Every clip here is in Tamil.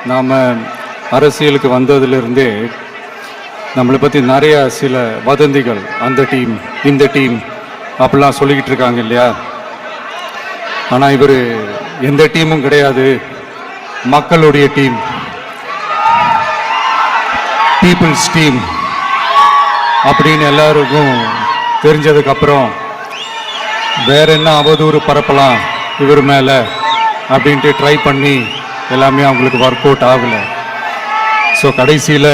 நாம் அரசியலுக்கு வந்ததிலிருந்தே நம்மளை பற்றி நிறைய சில வதந்திகள், அந்த டீம் இந்த டீம் அப்படிலாம் சொல்லிக்கிட்டு இருக்காங்க இல்லையா. ஆனால் இவர் எந்த டீமும் கிடையாது, மக்களுடைய டீம், பீப்புள்ஸ் டீம் அப்படின்னு எல்லாருக்கும் தெரிஞ்சதுக்கப்புறம் வேற என்ன அவதூறு பரப்பலாம் இவர் மேலே அப்படின்ட்டு ட்ரை பண்ணி எல்லாமே அவங்களுக்கு ஒர்க் அவுட் ஆகலை. ஸோ கடைசியில்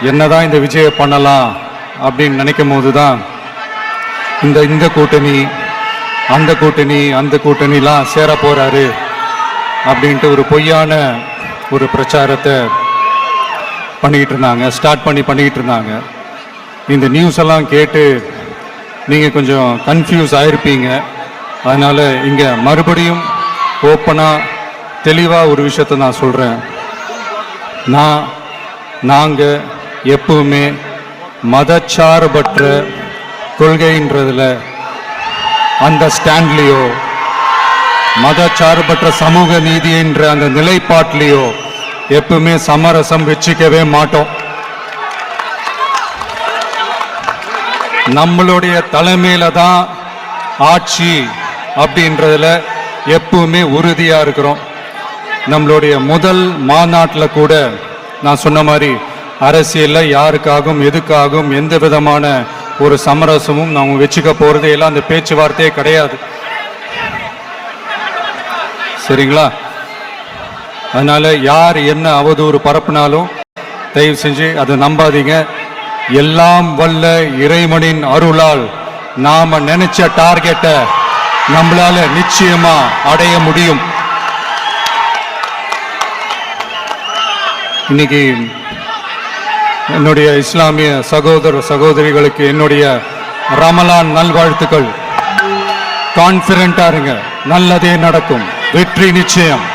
என்னதான் இந்த விஜயை பண்ணலாம் அப்படின்னு நினைக்கும் போது தான் இந்த கூட்டணி அந்த கூட்டணிலாம் சேர போகிறாரு அப்படின்ட்டு ஒரு பொய்யான ஒரு பிரச்சாரத்தை பண்ணிக்கிட்டு இருந்தாங்க. இந்த நியூஸ் எல்லாம் கேட்டு நீங்கள் கொஞ்சம் கன்ஃபியூஸ் ஆகிருப்பீங்க. அதனால் இங்கே மறுபடியும் ஓப்பனாக தெளிவாக ஒரு விஷயத்தை நான் சொல்கிறேன். நாங்கள் எப்பவுமே மதச்சார்பற்ற கொள்கைன்றதில், அந்த ஸ்டாண்ட்லேயோ, மதச்சார்பற்ற சமூக நீதி என்ற அந்த நிலைப்பாட்டிலேயோ எப்பவுமே சமரசம் வச்சுக்கவே மாட்டோம். நம்மளுடைய தலைமையில தான் ஆட்சி அப்படின்றதுல எப்பவுமே உறுதியா இருக்கிறோம். நம்மளுடைய முதல் மாநாட்டில் கூட நான் சொன்ன மாதிரி அரசியலில் யாருக்காகவும் எதுக்காகவும் எந்த விதமான ஒரு சமரசமும் நாம் வச்சுக்க போறதே இல்லை. அந்த பேச்சுவார்த்தையே கிடையாது. சரிங்களா? அதனால யார் என்ன அவதூறு பரப்புனாலும் தயவு செஞ்சு அதை நம்பாதீங்க. எல்லாம் வல்ல இறைவனின் அருளால் நாம நினைச்ச டார்கெட்டை நம்மளால நிச்சயமா அடைய முடியும். இன்னைக்கு என்னுடைய இஸ்லாமிய சகோதர சகோதரிகளுக்கு என்னுடைய ரமலான் நல்வாழ்த்துக்கள். கான்ஃபிடென்ட்டா இருங்க, நல்லதே நடக்கும், வெற்றி நிச்சயம்.